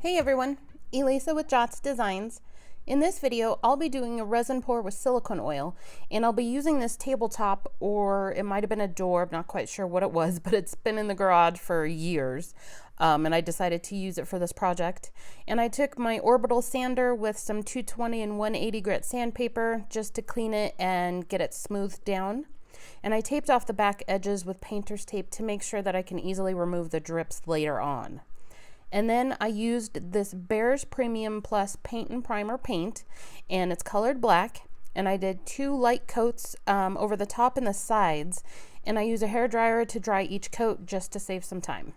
Hey everyone, Elisa with Jots Designs. In this video, I'll be doing a resin pour with silicone oil, and I'll be using this tabletop, or it might have been a door, I'm not quite sure what it was, but it's been in the garage for years, and I decided to use it for this project. And I took my orbital sander with some 220 and 180 grit sandpaper just to clean it and get it smoothed down. And I taped off the back edges with painter's tape to make sure that I can easily remove the drips later on. And then I used this Bear's Premium Plus Paint and Primer paint, and it's colored black. And I did 2 light coats over the top and the sides, and I use a hair dryer to dry each coat just to save some time.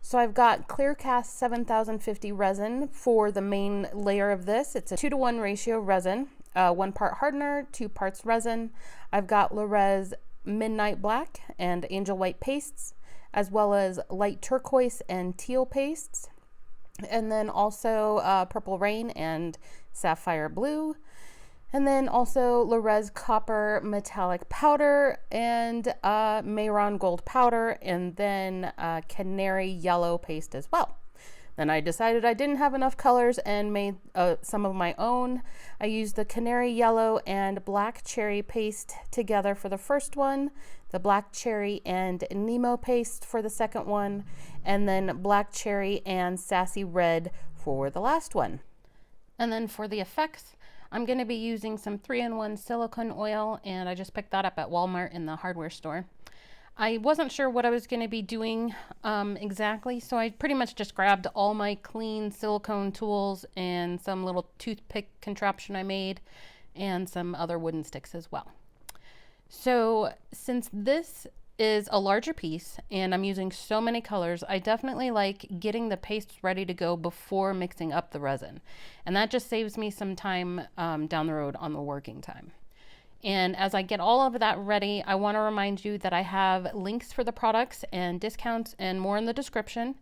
So I've got Clearcast 7050 resin for the main layer of this. It's a 2-to-1 ratio resin, 1 part hardener, 2 parts resin. I've got Rez Midnight Black and Angel White pastes, as well as light turquoise and teal pastes, and then also Purple Rain and Sapphire Blue, and then also Rez Copper Metallic Powder and Mayron Gold Powder, and then Canary Yellow paste as well. Then I decided I didn't have enough colors and made some of my own. I used the Canary Yellow and Black Cherry paste together for the first one, the Black Cherry and Nemo paste for the second one, and then Black Cherry and Sassy Red for the last one. And then for the effects, I'm going to be using some 3-in-1 silicone oil, and I just picked that up at Walmart in the hardware store. I wasn't sure what I was going to be doing exactly, so I pretty much just grabbed all my clean silicone tools and some little toothpick contraption I made and some other wooden sticks as well. So since this is a larger piece and I'm using so many colors, I definitely like getting the pastes ready to go before mixing up the resin. And that just saves me some time down the road on the working time. And as I get all of that ready, I want to remind you that I have links for the products and discounts and more in the description.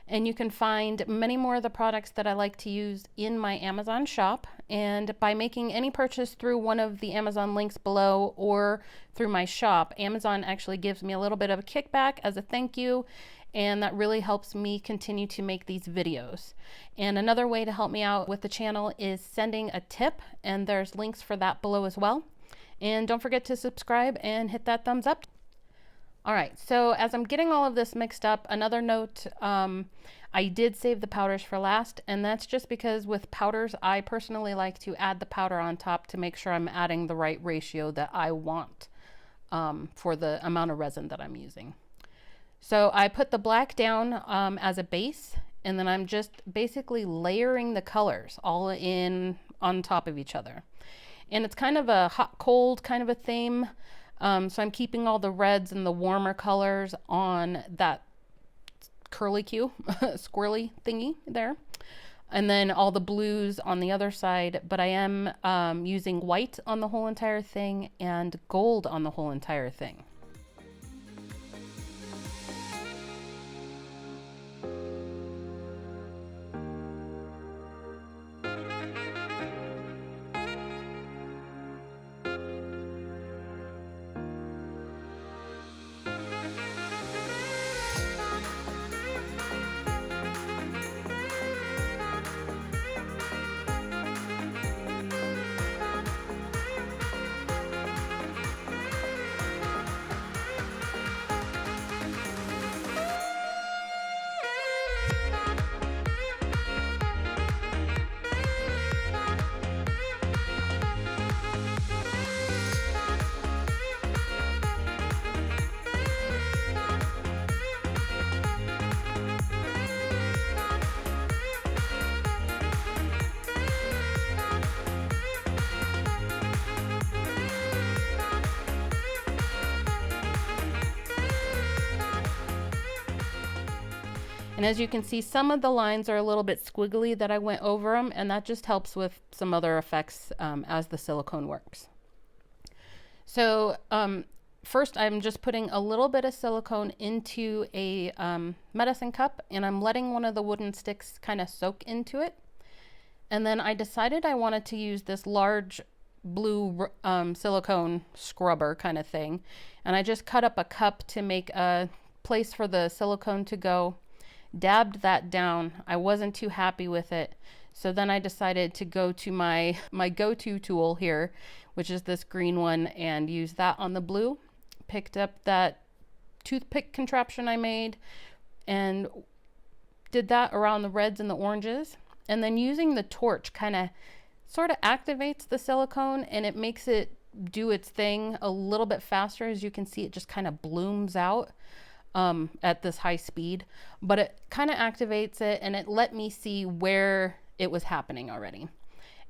And you can find many more of the products that I like to use in my Amazon shop. And by making any purchase through one of the Amazon links below or through my shop, Amazon actually gives me a little bit of a kickback as a thank you. And that really helps me continue to make these videos. And another way to help me out with the channel is sending a tip. And there's links for that below as well. And don't forget to subscribe and hit that thumbs up. All right, so as I'm getting all of this mixed up, another note, I did save the powders for last, and that's just because with powders, I personally like to add the powder on top to make sure I'm adding the right ratio that I want for the amount of resin that I'm using. So I put the black down as a base, and then I'm just basically layering the colors all in on top of each other. And it's kind of a hot cold kind of a theme. So I'm keeping all the reds and the warmer colors on that curly Q, squirrely thingy there. And then all the blues on the other side. But I am using white on the whole entire thing and gold on the whole entire thing. And as you can see, some of the lines are a little bit squiggly that I went over them, and that just helps with some other effects as the silicone works. So first I'm just putting a little bit of silicone into a medicine cup, and I'm letting one of the wooden sticks kind of soak into it. And then I decided I wanted to use this large blue silicone scrubber kind of thing. And I just cut up a cup to make a place for the silicone to go. dabbed that down. I wasn't too happy with it. So then I decided to go to my go-to tool here, which is this green one, and use that on the blue. Picked up that toothpick contraption I made and did that around the reds and the oranges. And then using the torch kind of sort of activates the silicone, and it makes it do its thing a little bit faster. As you can see, it just kind of blooms out at this high speed, but it kind of activates it, and it let me see where it was happening already.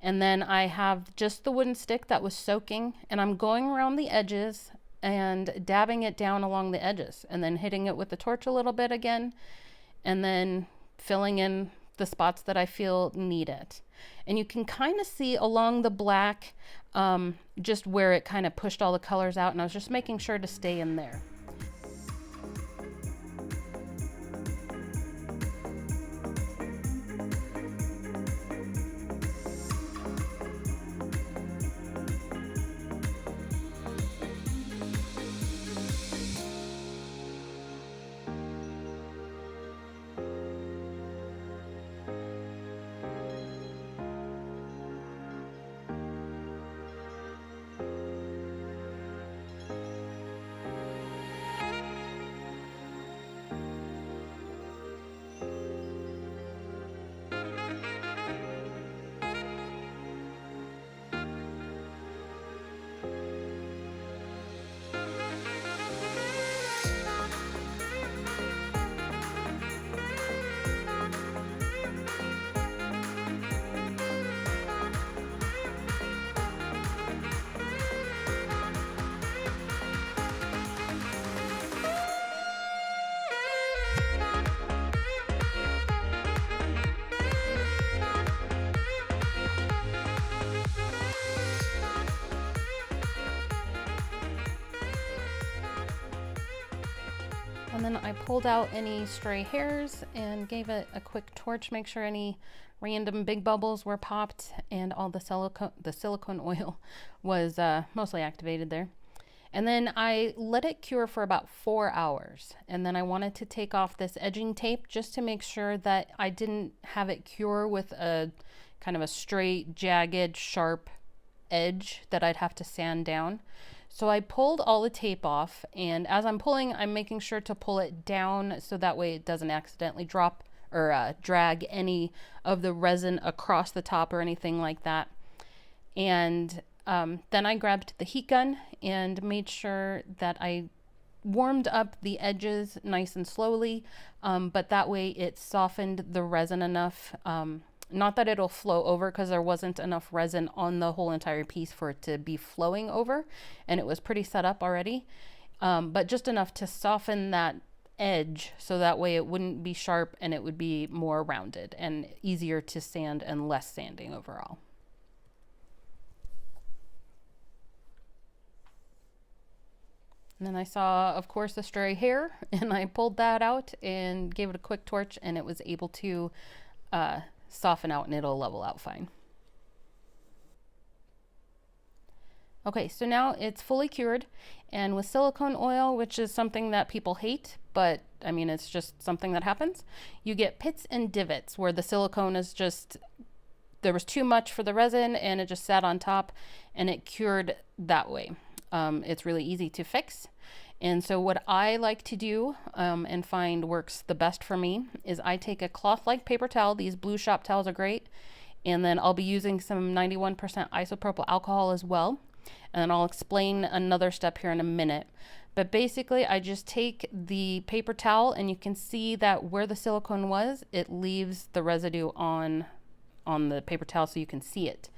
And then I have just the wooden stick that was soaking, and I'm going around the edges and dabbing it down along the edges, and then hitting it with the torch a little bit again, and then filling in the spots that I feel need it. And you can kind of see along the black just where it kind of pushed all the colors out, and I was just making sure to stay in there. And then I pulled out any stray hairs and gave it a quick torch, make sure any random big bubbles were popped and all the silicone oil was mostly activated there. And then I let it cure for about 4 hours. And then I wanted to take off this edging tape just to make sure that I didn't have it cure with a kind of a straight, jagged, sharp edge that I'd have to sand down. So I pulled all the tape off, and as I'm pulling, I'm making sure to pull it down so that way it doesn't accidentally drop or drag any of the resin across the top or anything like that. And then I grabbed the heat gun and made sure that I warmed up the edges nice and slowly, but that way it softened the resin enough. Not that it'll flow over, because there wasn't enough resin on the whole entire piece for it to be flowing over, and it was pretty set up already, but just enough to soften that edge so that way it wouldn't be sharp and it would be more rounded and easier to sand and less sanding overall. And then I saw, of course, the stray hair, and I pulled that out and gave it a quick torch, and it was able to soften out, and it'll level out fine. Okay, so now it's fully cured, and with silicone oil, which is something that people hate, but I mean, it's just something that happens, you get pits and divots where the silicone is just, there was too much for the resin and it just sat on top, and it cured that way. It's really easy to fix. And so what I like to do and find works the best for me is I take a cloth-like paper towel. These blue shop towels are great. And then I'll be using some 91% isopropyl alcohol as well. And then I'll explain another step here in a minute. But basically, I just take the paper towel, and you can see that where the silicone was, it leaves the residue on the paper towel so you can see it.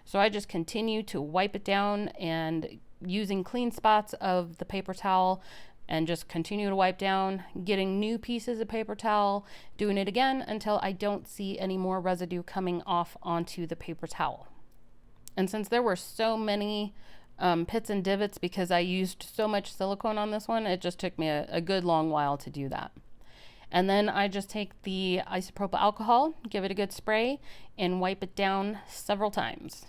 So I just continue to wipe it down, and using clean spots of the paper towel, and just continue to wipe down, getting new pieces of paper towel, doing it again until I don't see any more residue coming off onto the paper towel. And since there were so many pits and divots because I used so much silicone on this one, it just took me a good long while to do that. And then I just take the isopropyl alcohol, give it a good spray, and wipe it down several times.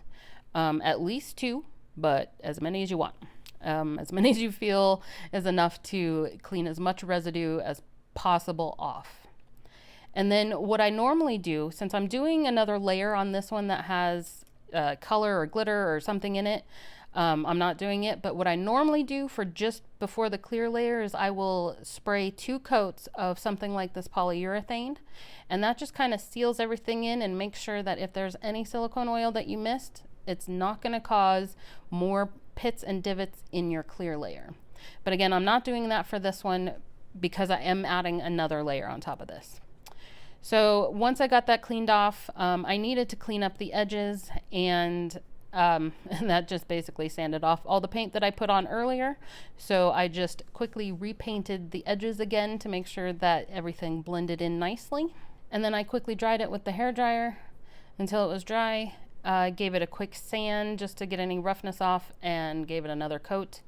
At least 2, but as many as you want. As many as you feel is enough to clean as much residue as possible off. And then what I normally do, since I'm doing another layer on this one that has color or glitter or something in it, I'm not doing it, but what I normally do for just before the clear layer is I will spray 2 coats of something like this polyurethane, and that just kind of seals everything in and makes sure that if there's any silicone oil that you missed, it's not going to cause more pits and divots in your clear layer. But again, I'm not doing that for this one because I am adding another layer on top of this. So once I got that cleaned off, I needed to clean up the edges, and that just basically sanded off all the paint that I put on earlier. So I just quickly repainted the edges again to make sure that everything blended in nicely. And then I quickly dried it with the hairdryer until it was dry. Gave it a quick sand just to get any roughness off, and gave it another coat.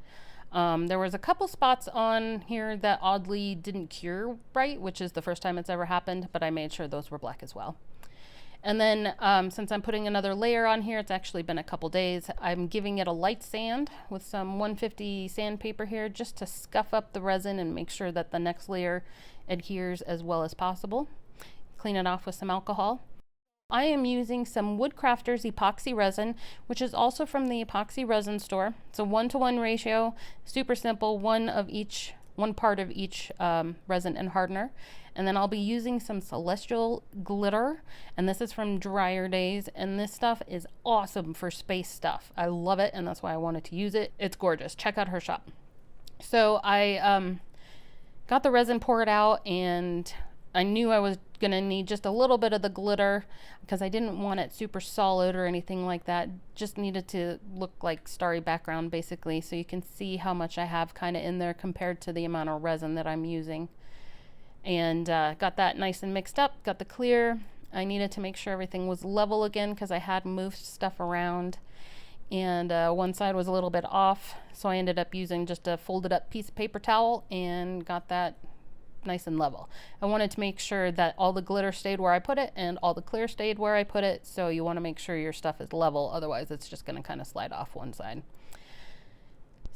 There was a couple spots on here that oddly didn't cure right, which is the first time it's ever happened, but I made sure those were black as well. And then since I'm putting another layer on here, it's actually been a couple days, I'm giving it a light sand with some 150 sandpaper here just to scuff up the resin and make sure that the next layer adheres as well as possible. Clean it off with some alcohol. I am using some Woodcrafters epoxy resin, which is also from the epoxy resin store. It's a 1-to-1 ratio, super simple, one part of each resin and hardener. And then I'll be using some Celestial glitter, and this is from Dryer Days, and this stuff is awesome for space stuff. I love it, and that's why I wanted to use it. It's gorgeous. Check out her shop. So I got the resin poured out, and I knew I was gonna need just a little bit of the glitter because I didn't want it super solid or anything like that. Just needed to look like starry background basically, so you can see how much I have kind of in there compared to the amount of resin that I'm using. And got that nice and mixed up, got the clear. I needed to make sure everything was level again because I had moved stuff around, and one side was a little bit off, so I ended up using just a folded up piece of paper towel and got that nice and level. I wanted to make sure that all the glitter stayed where I put it and all the clear stayed where I put it, so you want to make sure your stuff is level, otherwise it's just going to kind of slide off one side.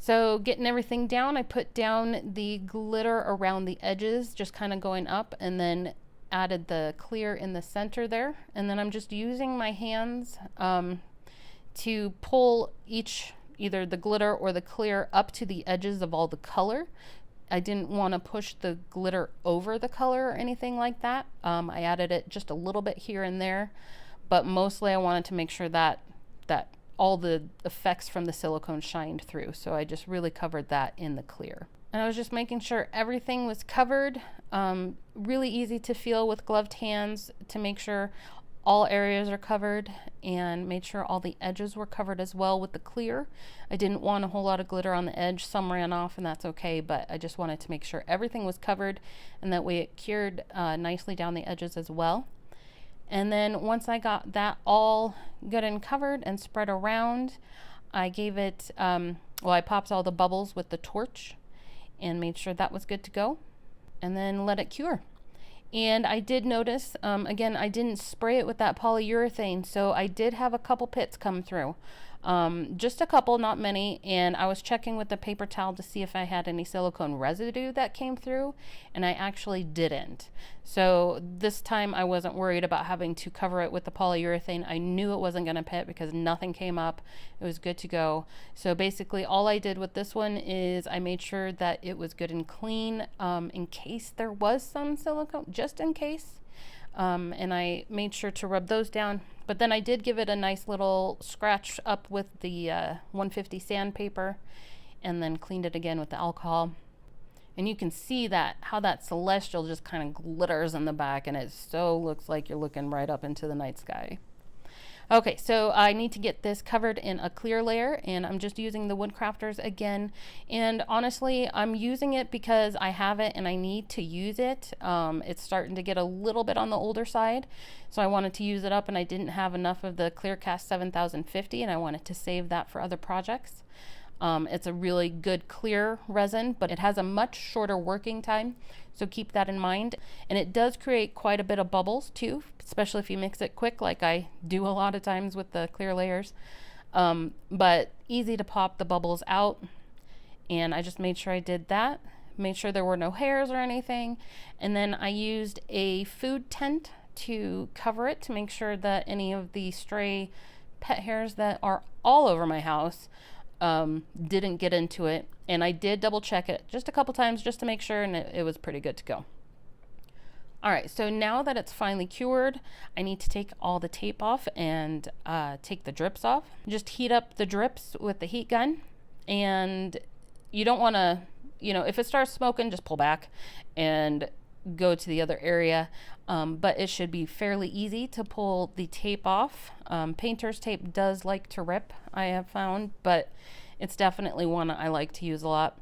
So getting everything down, I put down the glitter around the edges, just kind of going up, and then added the clear in the center there. And then I'm just using my hands to pull either the glitter or the clear up to the edges of all the color. I didn't want to push the glitter over the color or anything like that. I added it just a little bit here and there, but mostly I wanted to make sure that all the effects from the silicone shined through. So I just really covered that in the clear. And I was just making sure everything was covered. Really easy to feel with gloved hands to make sure all areas are covered, and made sure all the edges were covered as well with the clear. I didn't want a whole lot of glitter on the edge. Some ran off, and that's okay, but I just wanted to make sure everything was covered, and that way it cured nicely down the edges as well. And then once I got that all good and covered and spread around, I gave it, I popped all the bubbles with the torch and made sure that was good to go, and then let it cure. And I did notice, again, I didn't spray it with that polyurethane, so I did have a couple pits come through. Just a couple, not many, and I was checking with the paper towel to see if I had any silicone residue that came through, and I actually didn't. So this time I wasn't worried about having to cover it with the polyurethane. I knew it wasn't going to pit because nothing came up. It was good to go. So basically all I did with this one is I made sure that it was good and clean in case there was some silicone, just in case. And I made sure to rub those down, but then I did give it a nice little scratch up with the 150 sandpaper, and then cleaned it again with the alcohol. And you can see that how that Celestial just kind of glitters in the back, and it so looks like you're looking right up into the night sky. Okay, so I need to get this covered in a clear layer, and I'm just using the Woodcrafters again. And honestly, I'm using it because I have it and I need to use it. It's starting to get a little bit on the older side, so I wanted to use it up, and I didn't have enough of the Clearcast 7050, and I wanted to save that for other projects. It's a really good clear resin, but it has a much shorter working time, so keep that in mind. And it does create quite a bit of bubbles too, especially if you mix it quick like I do a lot of times with the clear layers. But easy to pop the bubbles out, and I just made sure I did that. made sure there were no hairs or anything. And then I used a food tent to cover it to make sure that any of the stray pet hairs that are all over my house didn't get into it. And I did double check it just a couple times just to make sure, and it was pretty good to go. All right, so now that it's finally cured, I need to take all the tape off and take the drips off. Just heat up the drips with the heat gun, and you don't want to, you know, if it starts smoking, just pull back and go to the other area. But it should be fairly easy to pull the tape off. Painter's tape does like to rip, I have found, but it's definitely one I like to use a lot.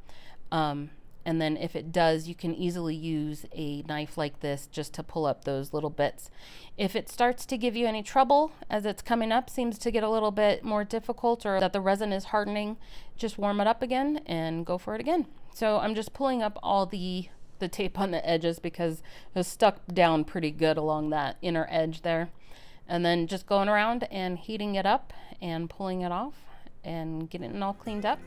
And then if it does, you can easily use a knife like this just to pull up those little bits. If it starts to give you any trouble as it's coming up, seems to get a little bit more difficult, or that the resin is hardening, just warm it up again and go for it again. So I'm just pulling up all the tape on the edges because it was stuck down pretty good along that inner edge there. And then just going around and heating it up and pulling it off and getting it all cleaned up.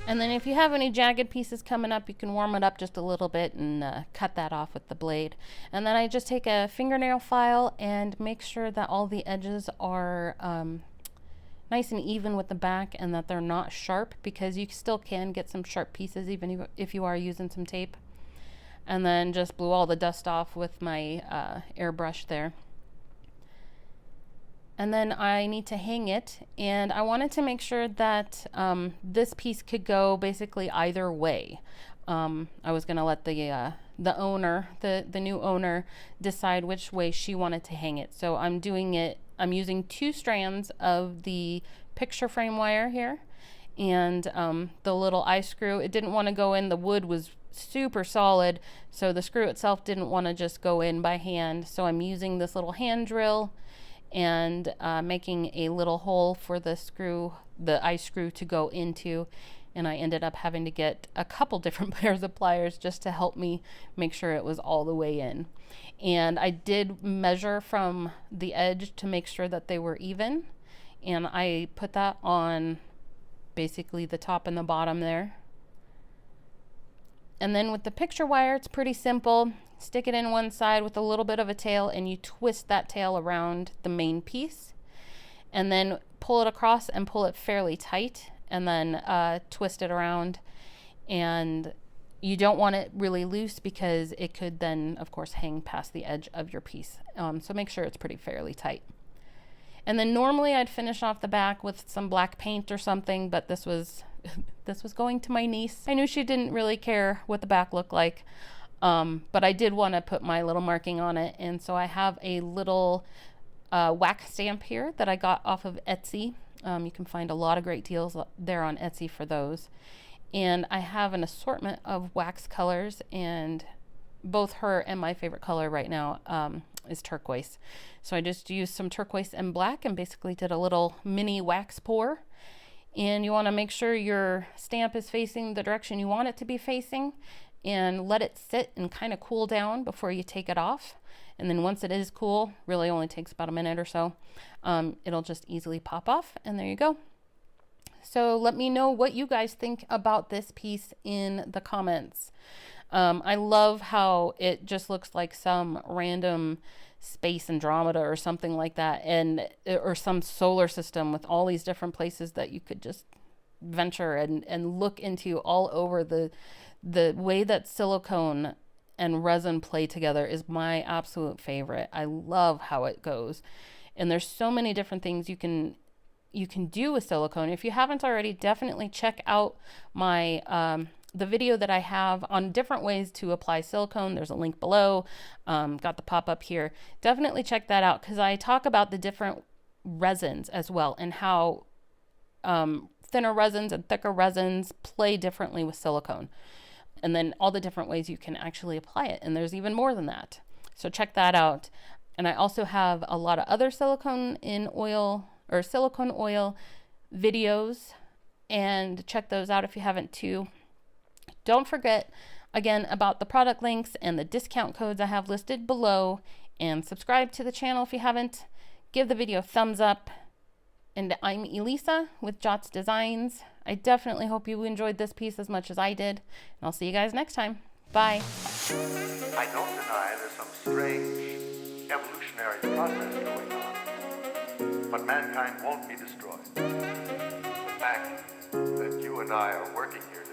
And then if you have any jagged pieces coming up, you can warm it up just a little bit and cut that off with the blade. And then I just take a fingernail file and make sure that all the edges are nice and even with the back and that they're not sharp, because you still can get some sharp pieces even if you are using some tape. And then just blew all the dust off with my airbrush there. And then I need to hang it, and I wanted to make sure that this piece could go basically either way. I was going to let the owner, the new owner, decide which way she wanted to hang it. So I'm using 2 strands of the picture frame wire here, and the little eye screw. It didn't want to go in. The wood was super solid, so the screw itself didn't want to just go in by hand. So I'm using this little hand drill and making a little hole for the eye screw to go into. And I ended up having to get a couple different pairs of pliers just to help me make sure it was all the way in. And I did measure from the edge to make sure that they were even. And I put that on basically the top and the bottom there. And then with the picture wire, it's pretty simple. Stick it in one side with a little bit of a tail, and you twist that tail around the main piece, and then pull it across and pull it fairly tight, and then twist it around. And you don't want it really loose because it could then, of course, hang past the edge of your piece. So make sure it's pretty fairly tight. And then normally I'd finish off the back with some black paint or something, but this was going to my niece. I knew she didn't really care what the back looked like. But I did want to put my little marking on it, and so I have a little wax stamp here that I got off of Etsy. You can find a lot of great deals there on Etsy for those. And I have an assortment of wax colors, and both her and my favorite color right now is turquoise. So I just used some turquoise and black and basically did a little mini wax pour. And you want to make sure your stamp is facing the direction you want it to be facing, and let it sit and kind of cool down before you take it off. And then once it is cool, really only takes about a minute or so, it'll just easily pop off, and there you go. So let me know what you guys think about this piece in the comments. I love how it just looks like some random space Andromeda or something like that, or some solar system with all these different places that you could just venture and look into all over. The way that silicone and resin play together is my absolute favorite. I love how it goes. And there's so many different things you can do with silicone. If you haven't already, definitely check out my the video that I have on different ways to apply silicone. There's a link below. Got the pop-up here. Definitely check that out, because I talk about the different resins as well, and how thinner resins and thicker resins play differently with silicone. And then all the different ways you can actually apply it. And there's even more than that. So check that out. And I also have a lot of other silicone oil videos and check those out if you haven't too. Don't forget, again, about the product links and the discount codes I have listed below, and subscribe to the channel if you haven't. Give the video a thumbs up. And I'm Elisa with Jots Designs. I definitely hope you enjoyed this piece as much as I did, and I'll see you guys next time. Bye. I don't deny there's some strange evolutionary process going on, but mankind won't be destroyed. The fact that you and I are working here